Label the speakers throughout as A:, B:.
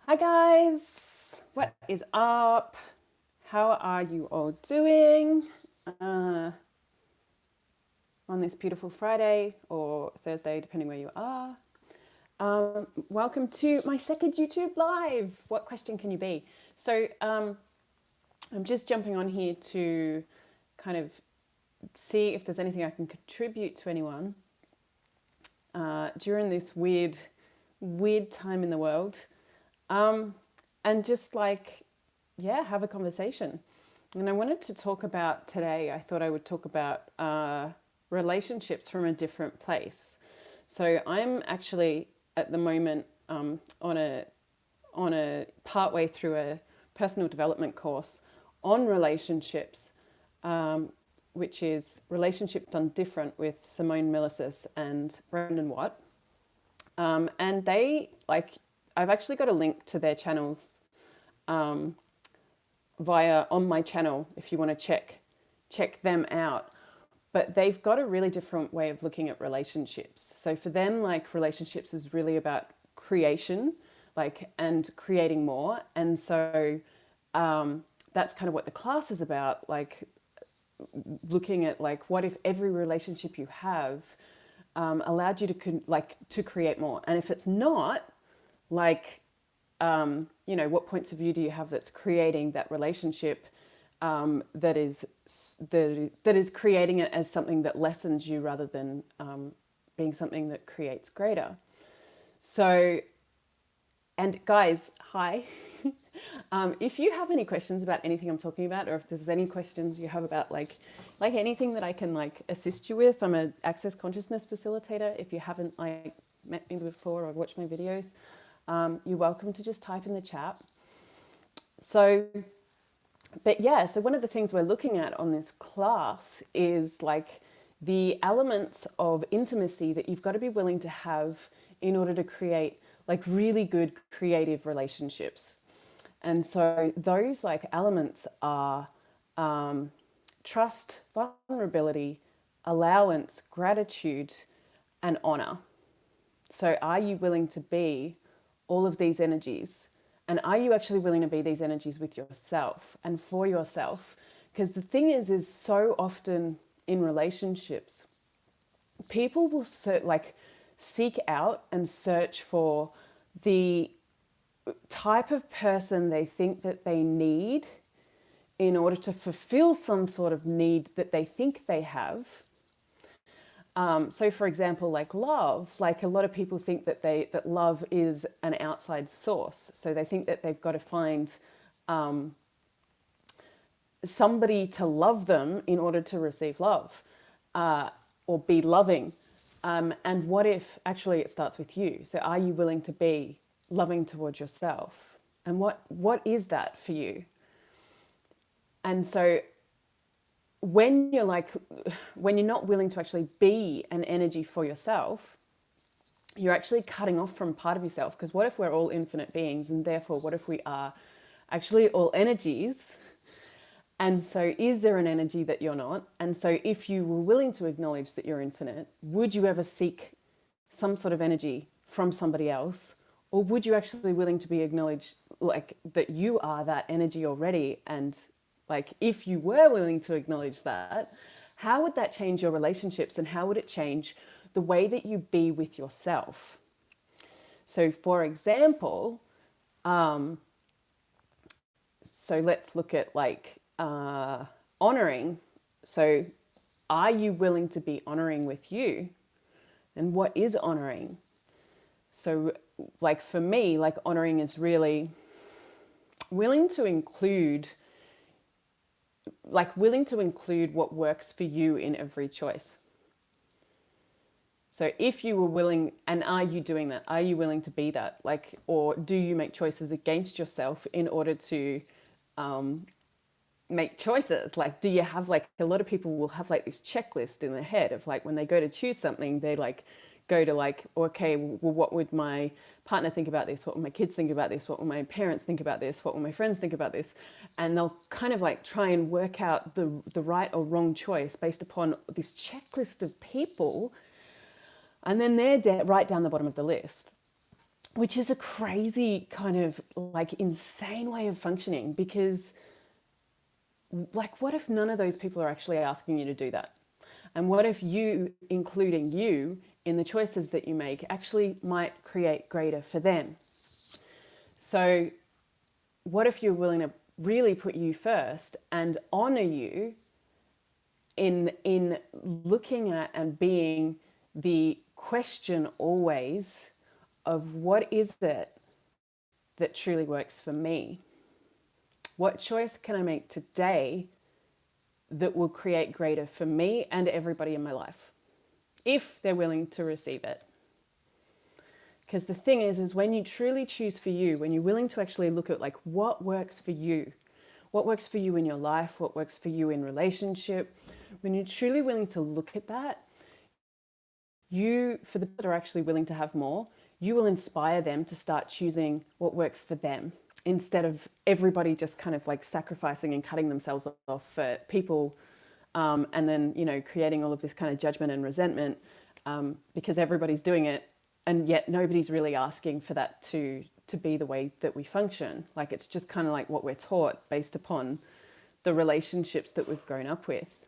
A: Hi guys, what is up? How are you all doing uh, on this beautiful Friday or Thursday, depending where you are? Welcome to my second YouTube live. What question can you be? So I'm just jumping on here to kind of see if there's anything I can contribute to anyone during this weird time in the world. And just have a conversation. And I wanted to talk about today, I thought I would talk about relationships from a different place. So I'm actually at the moment on a partway through a personal development course on relationships, which is Relationship Done Different with Simone Milasas and Brendon Watt. And I've actually got a link to their channels via on my channel if you want to check them out. But they've got a really different way of looking at relationships. So for them, relationships is really about creation, and creating more. And so that's kind of what the class is about, looking at what if every relationship you have allowed you to create more. And if it's not, what points of view do you have that's creating that relationship, that is creating it as something that lessens you rather than being something that creates greater. So, and guys, hi. If you have any questions about anything I'm talking about, or if there's any questions you have about anything that I can assist you with, I'm an access consciousness facilitator. If you haven't met me before or watched my videos, you're welcome to just type in the chat. So one of the things we're looking at on this class is the elements of intimacy that you've got to be willing to have in order to create really good creative relationships. And so those elements are trust, vulnerability, allowance, gratitude, and honor. So are you willing to be all of these energies? And are you actually willing to be these energies with yourself and for yourself? Because the thing is so often in relationships, people will seek out and search for the type of person they think that they need in order to fulfill some sort of need that they think they have. So for example, love, a lot of people think that love is an outside source. So they think that they've got to find somebody to love them in order to receive love, or be loving. And what if actually it starts with you? So are you willing to be loving towards yourself? And what is that for you? And so when you're not willing to actually be an energy for yourself, you're actually cutting off from part of yourself. Because what if we're all infinite beings, and therefore what if we are actually all energies? And so is there an energy that you're not? And so if you were willing to acknowledge that you're infinite, would you ever seek some sort of energy from somebody else? Or would you actually be willing to be acknowledged that you are that energy already? And if you were willing to acknowledge that, how would that change your relationships, and how would it change the way that you be with yourself? So for example, so let's look at honoring. So are you willing to be honoring with you? And what is honoring? So for me, honoring is really willing to include what works for you in every choice. So if you were willing, and are you doing that? Are you willing to be that? Or do you make choices against yourself in order to make choices? Do you have a lot of people will have this checklist in their head of when they go to choose something, they go to okay, well, what would my partner think about this? What would my kids think about this? What would my parents think about this? What would my friends think about this? And they'll kind of try and work out the right or wrong choice based upon this checklist of people. And then they're right down the bottom of the list. which is a crazy kind of like insane way of functioning, because like, what if none of those people are actually asking you to do that? And what if you, including you in the choices that you make, actually might create greater for them? So what if you're willing to really put you first and honor you in looking at and being the question always of what is it that truly works for me? What choice can I make today that will create greater for me and everybody in my life, if they're willing to receive it? Because the thing is when you truly choose for you, when you're willing to actually look at like what works for you in your life, what works for you in relationship, when you're truly willing to look at that, you, for the people that are actually willing to have more, you will inspire them to start choosing what works for them, instead of everybody just kind of like sacrificing and cutting themselves off for people, and then, you know, creating all of this kind of judgment and resentment, because everybody's doing it, and yet nobody's really asking for that to be the way that we function. Like, it's just kind of like what we're taught based upon the relationships that we've grown up with.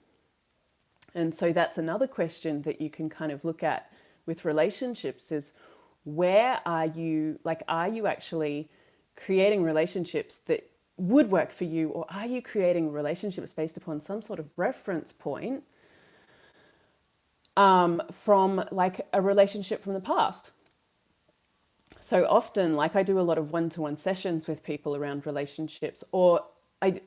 A: And so that's another question that you can kind of look at with relationships is, where are you, like, are you actually creating relationships that would work for you, or are you creating relationships based upon some sort of reference point from like a relationship from the past? So often, like, I do a lot of one-to-one sessions with people around relationships, or I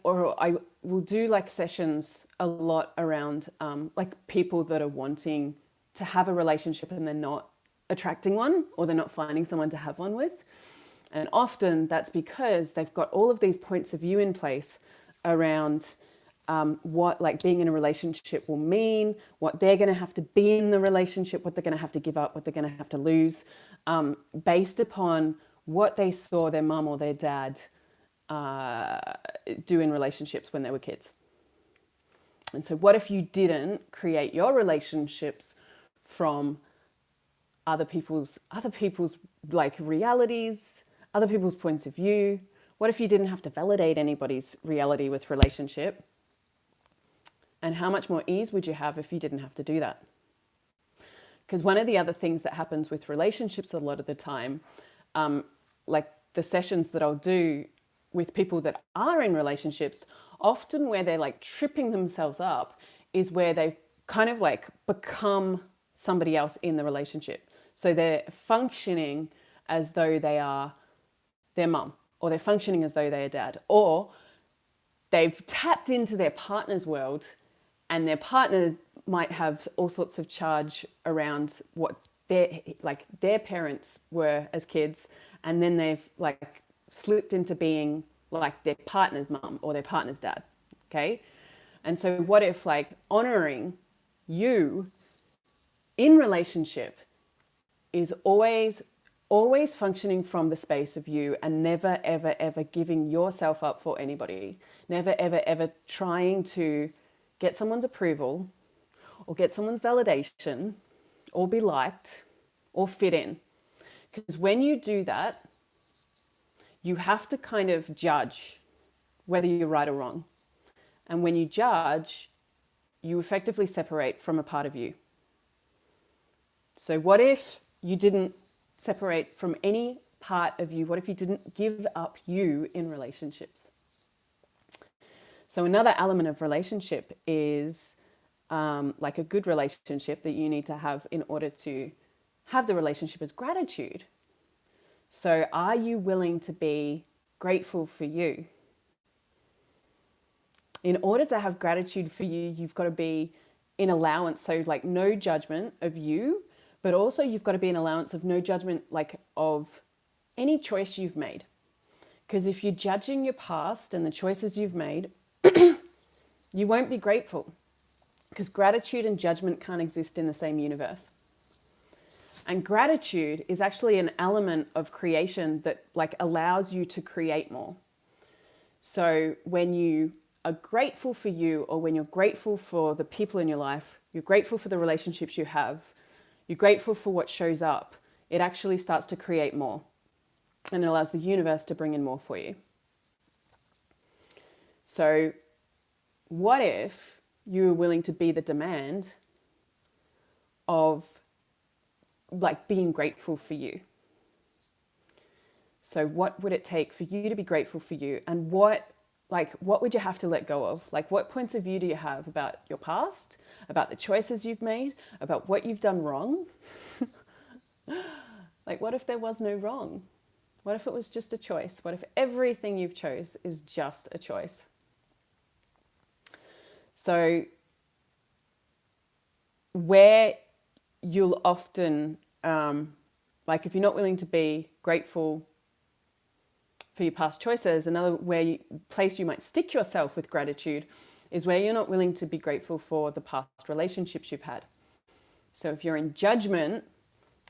A: will do like sessions a lot around like people that are wanting to have a relationship and they're not attracting one, or they're not finding someone to have one with. And often that's because they've got all of these points of view in place around what like being in a relationship will mean, what they're going to have to be in the relationship, what they're going to have to give up, what they're going to have to lose, based upon what they saw their mum or their dad do in relationships when they were kids. And so what if you didn't create your relationships from other people's like realities, other people's points of view? What if you didn't have to validate anybody's reality with relationship? And how much more ease would you have if you didn't have to do that? Because one of the other things that happens with relationships a lot of the time, like the sessions that I'll do with people that are in relationships, often where they're like tripping themselves up is where they've kind of like become somebody else in the relationship. So they're functioning as though they are their mum, or they're functioning as though they're dad, or they've tapped into their partner's world, and their partner might have all sorts of charge around what their parents were as kids, and then they've like slipped into being like their partner's mum or their partner's dad. Okay. And so what if like honoring you in relationship is always functioning from the space of you, and never ever ever giving yourself up for anybody, never ever ever trying to get someone's approval or get someone's validation or be liked or fit in. Because when you do that, you have to kind of judge whether you're right or wrong. And when you judge, you effectively separate from a part of you. So what if you didn't separate from any part of you? What if you didn't give up you in relationships? So another element of relationship is like a good relationship that you need to have in order to have the relationship as gratitude. So are you willing to be grateful for you? In order to have gratitude for you, you've got to be in allowance. So like no judgment of you, but also you've got to be in allowance of no judgment like of any choice you've made. Because if you're judging your past and the choices you've made, you won't be grateful, because gratitude and judgment can't exist in the same universe. And gratitude is actually an element of creation that like allows you to create more. So when you are grateful for you, or when you're grateful for the people in your life, you're grateful for the relationships you have, you're grateful for what shows up, it actually starts to create more. and it allows the universe to bring in more for you. So what if you were willing to be the demand of like being grateful for you? So what would it take for you to be grateful for you? And what would you have to let go of? Like, what points of view do you have about your past, about the choices you've made, about what you've done wrong? Like, what if there was no wrong? What if it was just a choice? What if everything you've chose is just a choice? So where you'll often, like if you're not willing to be grateful for your past choices, another place you might stick yourself with gratitude is where you're not willing to be grateful for the past relationships you've had. So if you're in judgment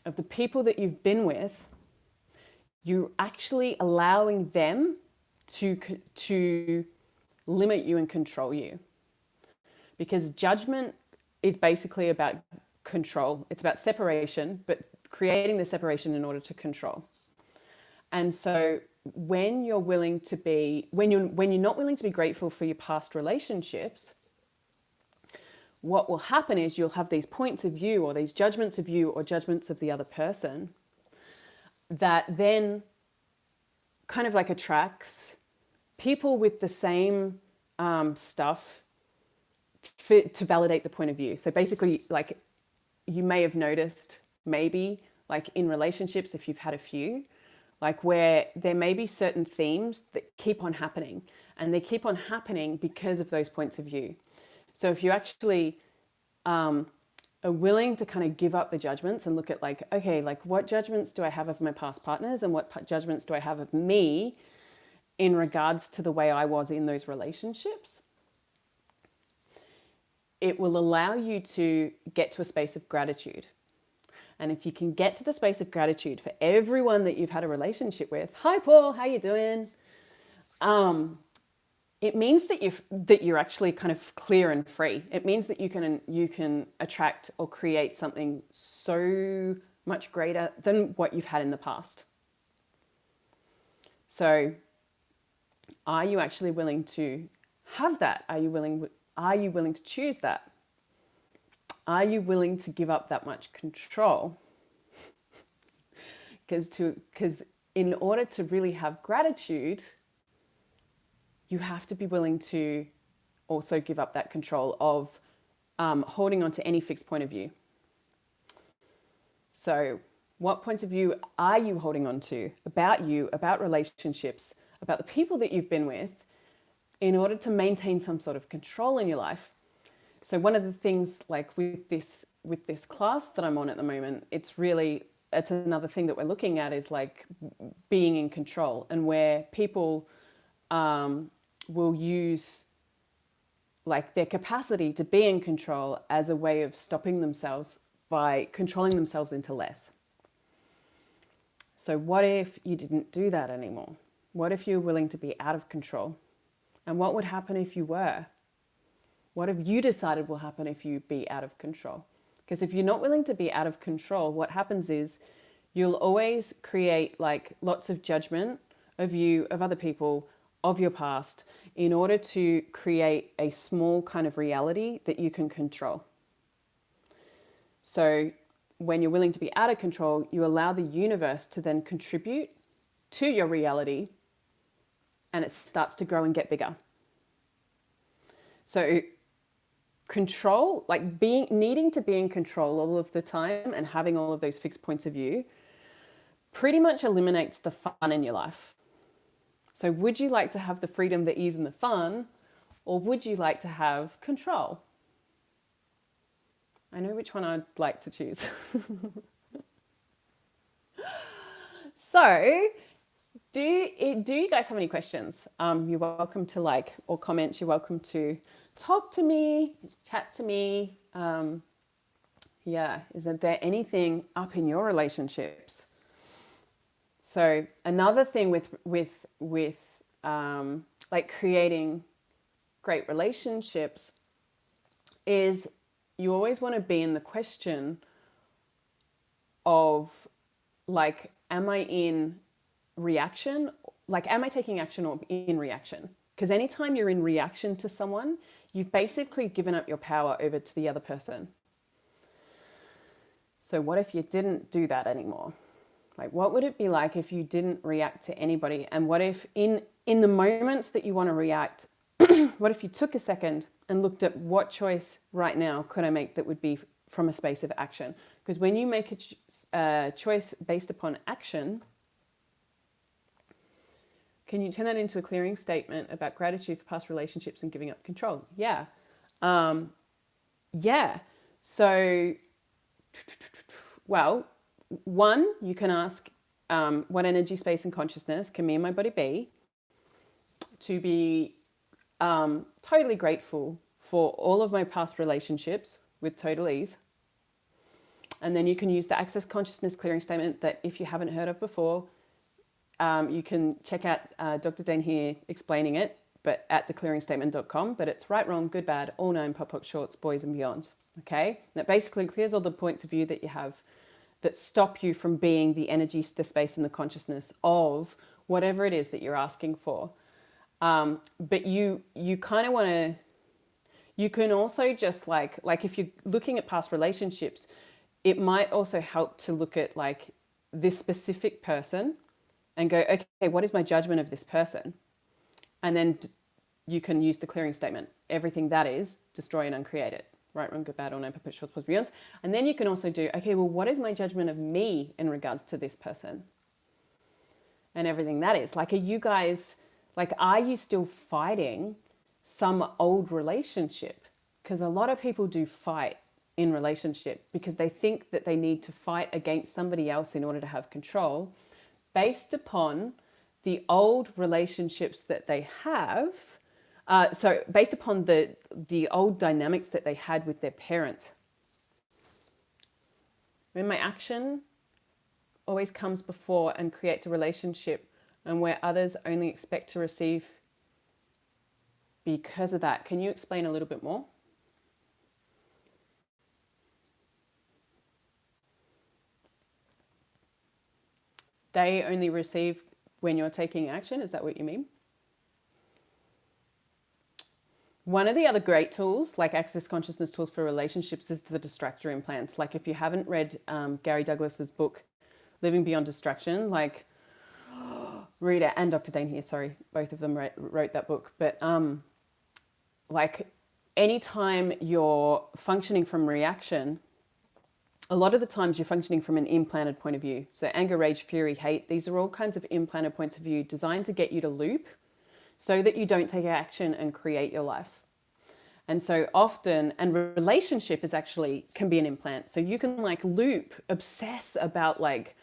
A: of the people that you've been with, you're actually allowing them to limit you and control you. Because judgment is basically about control. It's about separation, but creating the separation in order to control. And so when you're willing to be, when you're not willing to be grateful for your past relationships, what will happen is you'll have these points of view or these judgments of you or judgments of the other person that then kind of like attracts people with the same stuff to validate the point of view. So basically, like you may have noticed, maybe like in relationships, if you've had a few, like where there may be certain themes that keep on happening, and they keep on happening because of those points of view. So if you actually are willing to kind of give up the judgments and look at like, okay, like what judgments do I have of my past partners and what judgments do I have of me in regards to the way I was in those relationships, it will allow you to get to a space of gratitude. And if you can get to the space of gratitude for everyone that you've had a relationship with, hi Paul, how you doing? It means that you're actually kind of clear and free. It means that you can attract or create something so much greater than what you've had in the past. So, are you actually willing to have that? Are you willing to choose that? Are you willing to give up that much control? Because in order to really have gratitude, you have to be willing to also give up that control of holding on to any fixed point of view. So what points of view are you holding on to about you, about relationships, about the people that you've been with, in order to maintain some sort of control in your life? So one of the things, like with this class that I'm on at the moment, it's another thing that we're looking at is like being in control, and where people will use like their capacity to be in control as a way of stopping themselves by controlling themselves into less. So what if you didn't do that anymore? What if you're willing to be out of control? And what would happen if you were? What have you decided will happen if you be out of control? Because if you're not willing to be out of control, what happens is you'll always create like lots of judgment of you, of other people, of your past, in order to create a small kind of reality that you can control. So when you're willing to be out of control, you allow the universe to then contribute to your reality, and it starts to grow and get bigger. So control, like needing to be in control all of the time and having all of those fixed points of view, pretty much eliminates the fun in your life. So would you like to have the freedom, the ease, and the fun, or would you like to have control? I know which one I'd like to choose. So, do you guys have any questions? You're welcome to like, or comments. You're welcome to talk to me, chat to me. Is there anything up in your relationships? So another thing with like creating great relationships is you always want to be in the question of like, am I in reaction? Like, am I taking action or in reaction? Because anytime you're in reaction to someone, you've basically given up your power over to the other person. So what if you didn't do that anymore? Like, what would it be like if you didn't react to anybody? And what if in the moments that you want to react, what if you took a second and looked at what choice right now could I make that would be from a space of action? Because when you make a choice based upon action, can you turn that into a clearing statement about gratitude for past relationships and giving up control? Yeah. Yeah. So, well, one, you can ask, what energy, space, and consciousness can me and my body be to be totally grateful for all of my past relationships with total ease. And then you can use the Access Consciousness clearing statement that, if you haven't heard of before, you can check out Dr. Dane here explaining it, but at theclearingstatement.com. But it's right, wrong, good, bad, all nine, pop, pop, shorts, boys and beyond. Okay? And it basically clears all the points of view that you have that stop you from being the energy, the space, and the consciousness of whatever it is that you're asking for. But you kind of want to, you can also just like if you're looking at past relationships, it might also help to look at like this specific person and go, okay, what is my judgment of this person? And then you can use the clearing statement. Everything that is, destroy and uncreate it. Right, wrong, good, bad, all nine, perpetual, pause, beyonds. And then you can also do, okay, well, what is my judgment of me in regards to this person? And everything that is. Like, are you guys, like, are you still fighting some old relationship? Because a lot of people do fight in relationship because they think that they need to fight against somebody else in order to have control based upon the old relationships that they have. So based upon the old dynamics that they had with their parents. When my action always comes before and creates a relationship, and where others only expect to receive because of that. Can you explain a little bit more? They only receive when you're taking action, is that what you mean? One of the other great tools, like Access Consciousness tools for relationships, is the distractor implants. Like, if you haven't read Gary Douglas's book, Living Beyond Distraction, like, read it. And Dr. Dane here, sorry, both of them wrote that book. But like, anytime you're functioning from reaction, a lot of the times you're functioning from an implanted point of view. So anger, rage, fury, hate, these are all kinds of implanted points of view designed to get you to loop so that you don't take action and create your life. And so often, and relationship is actually, can be an implant. So you can like loop, obsess about like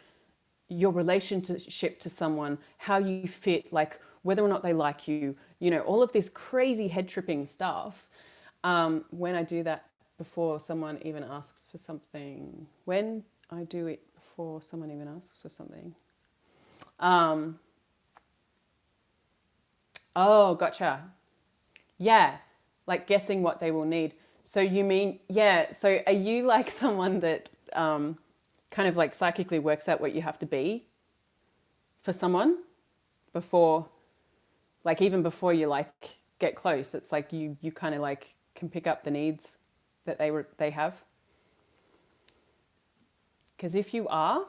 A: your relationship to someone, how you fit, like whether or not they like you, you know, all of this crazy head tripping stuff. When I do that before someone even asks for something, when I do it before someone even asks for something. Oh, gotcha. Yeah, like guessing what they will need. So you mean, yeah, so are you like someone that kind of like psychically works out what you have to be for someone before, like even before you like get close? It's like you kind of like can pick up the needs that they have. Because if you are,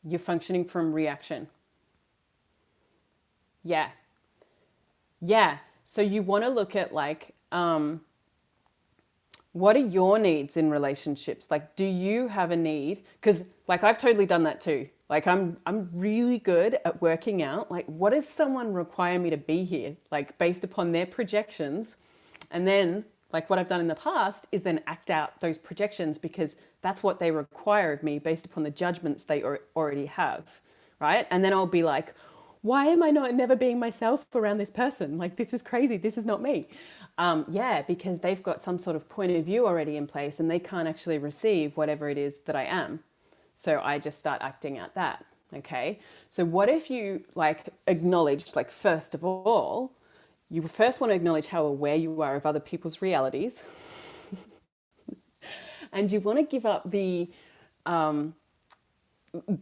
A: you're functioning from reaction. Yeah. Yeah. So you want to look at like, what are your needs in relationships? Like, do you have a need? Because like I've totally done that too. Like I'm really good at working out like, what does someone require me to be here? Like based upon their projections. And then like what I've done in the past is then act out those projections because that's what they require of me based upon the judgments they already have. Right. And then I'll be like, why am I never being myself around this person? Like, this is crazy. This is not me. Yeah, because they've got some sort of point of view already in place and they can't actually receive whatever it is that I am. So I just start acting out that. Okay. So what if you like acknowledge, like, first of all, you first want to acknowledge how aware you are of other people's realities. And you want to give up the,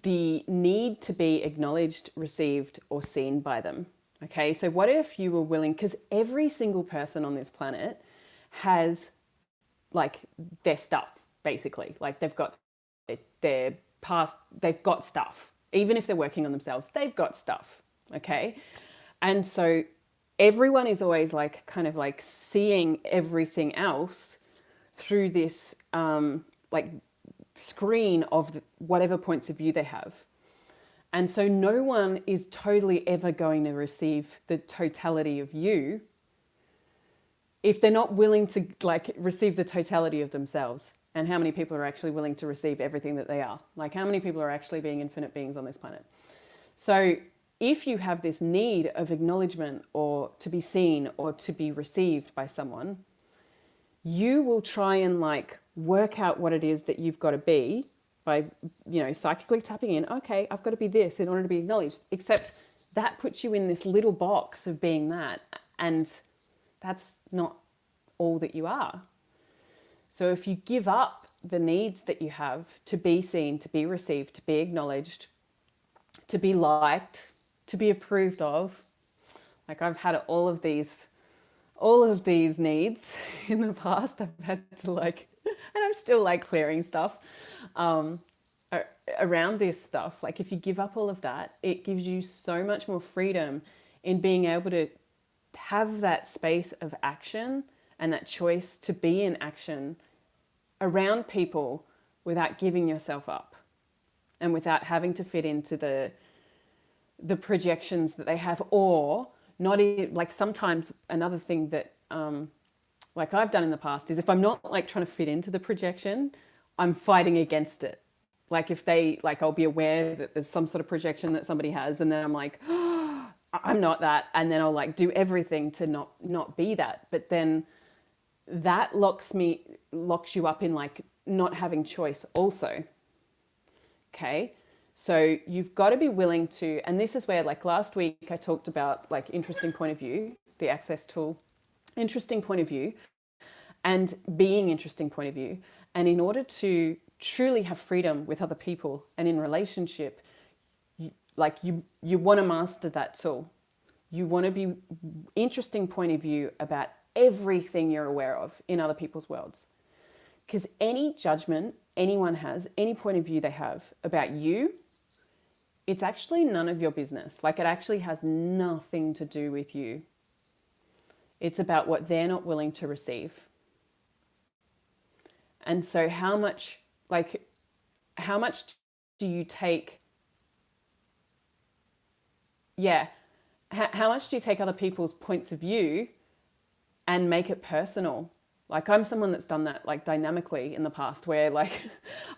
A: the need to be acknowledged, received, or seen by them. Okay, so what if you were willing, because every single person on this planet has like their stuff, basically. Like they've got their past, they've got stuff. Even if they're working on themselves, they've got stuff. Okay. And so everyone is always like kind of like seeing everything else through this like screen of whatever points of view they have. And so no one is totally ever going to receive the totality of you if they're not willing to like receive the totality of themselves. And how many people are actually willing to receive everything that they are? Like how many people are actually being infinite beings on this planet? So if you have this need of acknowledgement or to be seen or to be received by someone, you will try and like work out what it is that you've got to be by, psychically tapping in, okay, I've got to be this in order to be acknowledged, except that puts you in this little box of being that. And that's not all that you are. So if you give up the needs that you have to be seen, to be received, to be acknowledged, to be liked, to be approved of, like I've had all of these needs in the past. I've had to like, and I'm still like clearing stuff around this stuff. Like if you give up all of that, it gives you so much more freedom in being able to have that space of action and that choice to be in action around people without giving yourself up and without having to fit into the projections that they have, or not even, like sometimes another thing that like I've done in the past is if I'm not like trying to fit into the projection, I'm fighting against it. Like if they, like I'll be aware that there's some sort of projection that somebody has, and then I'm like, oh, I'm not that, and then I'll like do everything to not be that. But then that locks you up in like not having choice also. Okay. So you've got to be willing to, and this is where like last week I talked about like interesting point of view, the access tool, interesting point of view, and being interesting point of view. And in order to truly have freedom with other people and in relationship, you want to master that tool. You want to be interesting point of view about everything you're aware of in other people's worlds. Because any judgment anyone has, any point of view they have about you, it's actually none of your business. Like it actually has nothing to do with you. It's about what they're not willing to receive. And so how much do you take, how much do you take other people's points of view and make it personal? Like I'm someone that's done that like dynamically in the past, where like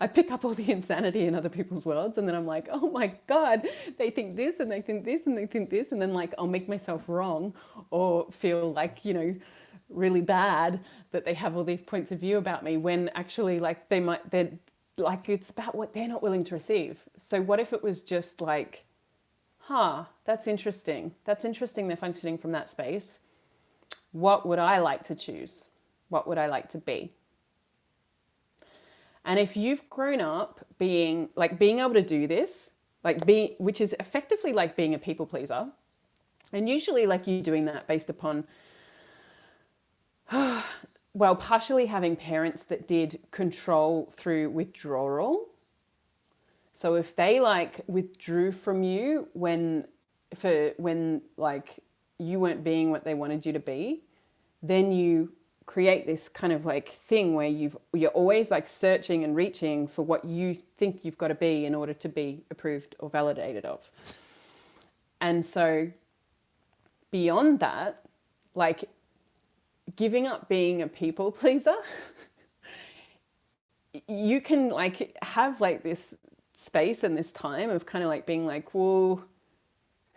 A: I pick up all the insanity in other people's worlds, and then I'm like, oh my God, they think this and they think this and they think this. And then like I'll make myself wrong or feel like, really bad that they have all these points of view about me, when actually like they're like, it's about what they're not willing to receive. So what if it was just like, that's interesting. That's interesting. They're functioning from that space. What would I like to choose? What would I like to be? And if you've grown up being able to do this, which is effectively like being a people pleaser, and usually like you doing that based upon, partially having parents that did control through withdrawal. So if they like withdrew from you when like you weren't being what they wanted you to be, then you create this kind of like thing where you're always like searching and reaching for what you think you've got to be in order to be approved or validated of. And so beyond that, like giving up being a people pleaser, you can like have like this space and this time of kind of like being like, well,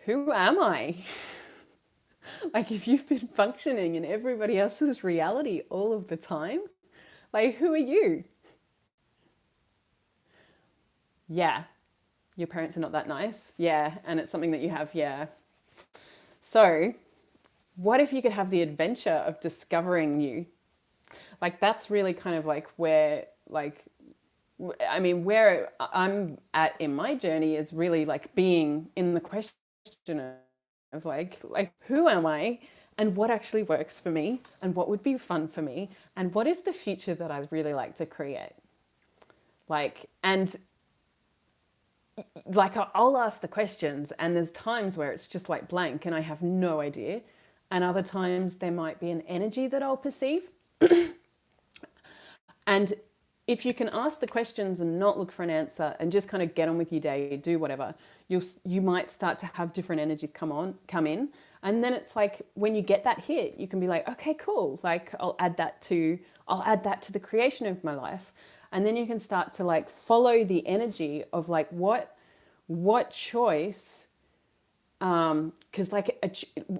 A: who am I? Like if you've been functioning in everybody else's reality all of the time, like who are you? Yeah, your parents are not that nice. Yeah, and it's something that you have. Yeah. So what if you could have the adventure of discovering you? Like that's really kind of like where like I mean, where I'm at in my journey is really like being in the question of like who am I, and what actually works for me, and what would be fun for me, and what is the future that I'd really like to create. And like I'll ask the questions, and there's times where it's just like blank and I have no idea, and other times there might be an energy that I'll perceive. And if you can ask the questions and not look for an answer and just kind of get on with your day, do whatever, you might start to have different energies come in. And then it's like when you get that hit, you can be like, okay, cool. Like I'll add that to the creation of my life. And then you can start to like follow the energy of like what choice, because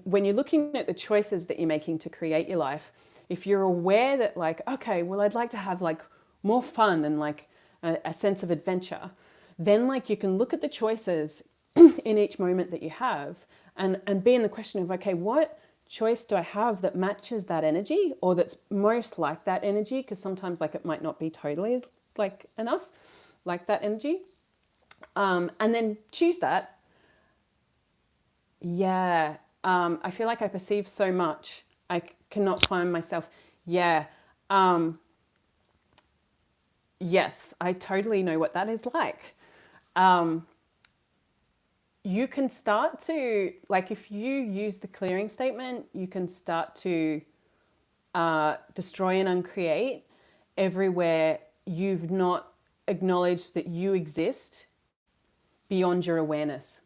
A: when you're looking at the choices that you're making to create your life, if you're aware that like, okay, well, I'd like to have like more fun and like a sense of adventure, then like you can look at the choices in each moment that you have, and be in the question of, okay, what choice do I have that matches that energy, or that's most like that energy? Because sometimes like it might not be totally like enough like that energy, and then choose that. Yeah, I feel like I perceive so much. I cannot find myself. Yeah. Yes, I totally know what that is like. You can start to, like, if you use the clearing statement, you can start to destroy and uncreate everywhere you've not acknowledged that you exist beyond your awareness.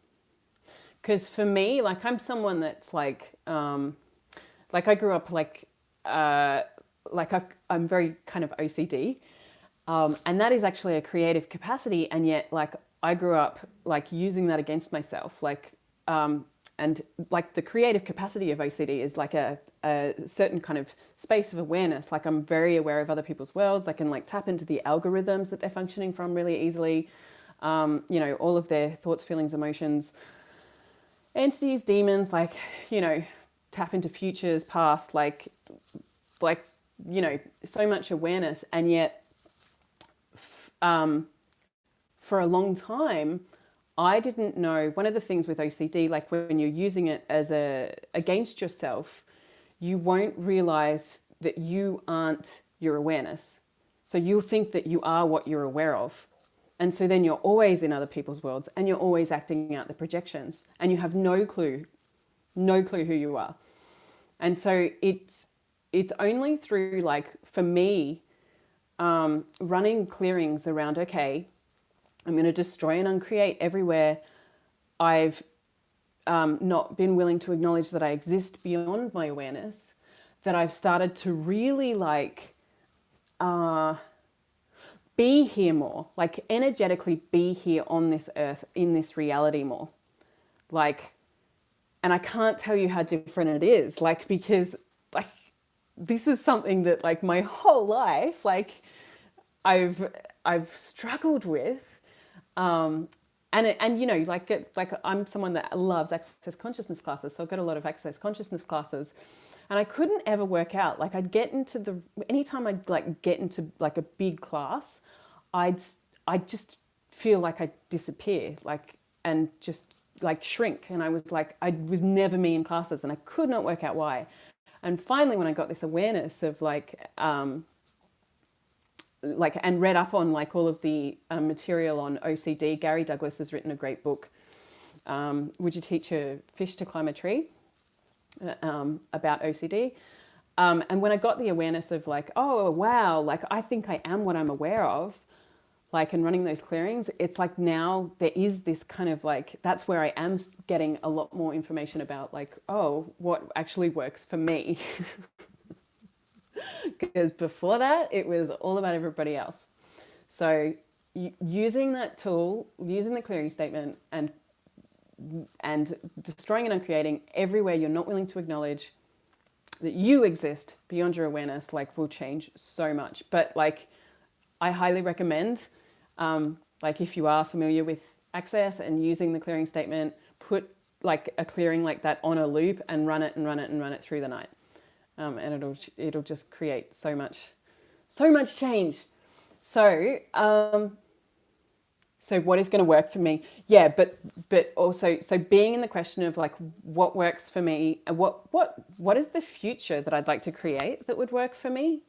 A: Because for me, like, I'm someone that's like I grew up I'm very kind of OCD, and that is actually a creative capacity, and yet like I grew up like using that against myself, and like the creative capacity of OCD is like a certain kind of space of awareness. Like I'm very aware of other people's worlds. I can like tap into the algorithms that they're functioning from really easily. All of their thoughts, feelings, emotions, entities, demons, like, tap into futures, past, so much awareness. And yet, for a long time, I didn't know. One of the things with OCD, like when you're using it as against yourself, you won't realize that you aren't your awareness. So you'll think that you are what you're aware of. And so then you're always in other people's worlds, and you're always acting out the projections, and you have no clue who you are. And so it's only through, like, for me, running clearings around, okay, I'm going to destroy and uncreate everywhere I've not been willing to acknowledge that I exist beyond my awareness, that I've started to really be here more, like energetically be here on this earth, in this reality more. Like, and I can't tell you how different it is, like, because like this is something that like my whole life, like I've struggled with. And I'm someone that loves access consciousness classes, so I've got a lot of access consciousness classes, and I couldn't ever work out. Like anytime I'd like get into like a big class, I'd just feel like I'd disappear, like, and just like shrink. And I was never me in classes, and I could not work out why. And finally, when I got this awareness of and read up on like all of the material on OCD. Gary Douglas has written a great book, Would You Teach a Fish to Climb a Tree? About OCD. And when I got the awareness of like, oh, wow, like I think I am what I'm aware of, like, and running those clearings, it's like now there is this kind of like, that's where I am getting a lot more information about like, oh, what actually works for me. Because before that, it was all about everybody else. So using that tool, using the clearing statement, and destroying and uncreating everywhere you're not willing to acknowledge that you exist beyond your awareness, like, will change so much. But like, I highly recommend, like, if you are familiar with access and using the clearing statement, put like a clearing like that on a loop and run it and run it and run it through the night. And it'll just create so much change. So, so what is going to work for me? Yeah, but also, so being in the question of like what works for me and what is the future that I'd like to create that would work for me?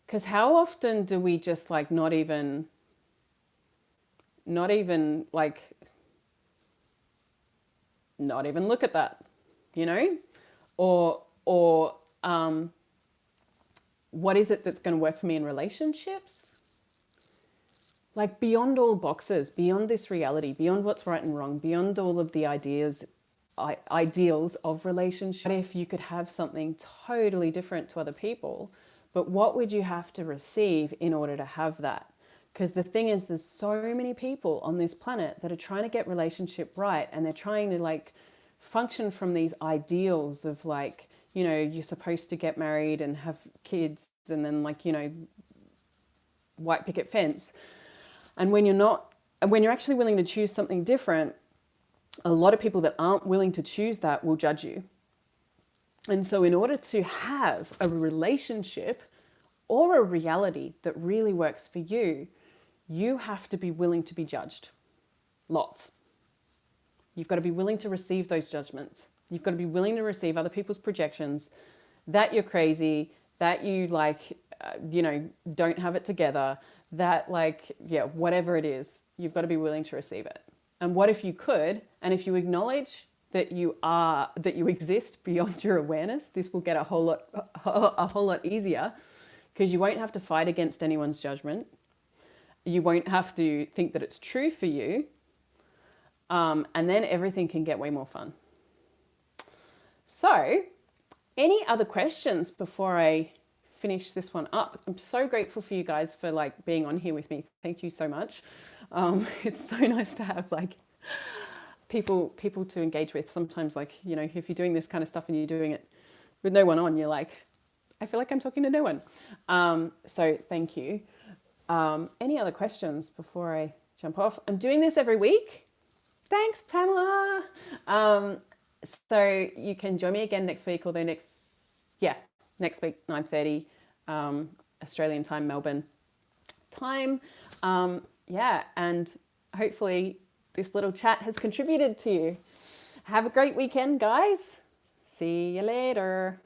A: Because how often do we just like like not even look at that, you know? Or what is it that's going to work for me in relationships? Like beyond all boxes, beyond this reality, beyond what's right and wrong, beyond all of the ideals of relationship. What if you could have something totally different to other people, but what would you have to receive in order to have that? Because the thing is, there's so many people on this planet that are trying to get relationship right, and they're trying to like function from these ideals of like, you know, you're supposed to get married and have kids and then like, you know, white picket fence. And when you're not, when you're actually willing to choose something different, a lot of people that aren't willing to choose that will judge you. And so in order to have a relationship or a reality that really works for you, you have to be willing to be judged. Lots. You've got to be willing to receive those judgments. You've got to be willing to receive other people's projections that you're crazy, that you like, you know, don't have it together, that like, yeah, whatever it is, you've got to be willing to receive it. And what if you could, and if you acknowledge that you exist beyond your awareness, this will get a whole lot easier, because you won't have to fight against anyone's judgment. You won't have to think that it's true for you. And then everything can get way more fun. So, any other questions before I finish this one up? I'm so grateful for you guys for like being on here with me. Thank you so much. It's so nice to have like people to engage with. Sometimes, like, you know, if you're doing this kind of stuff and you're doing it with no one on, you're like, I feel like I'm talking to no one. So thank you. Any other questions before I jump off? I'm doing this every week. Thanks, Pamela. So you can join me again next week, although next week, 9:30 Australian time, Melbourne time. And hopefully this little chat has contributed to you. Have a great weekend, guys. See you later.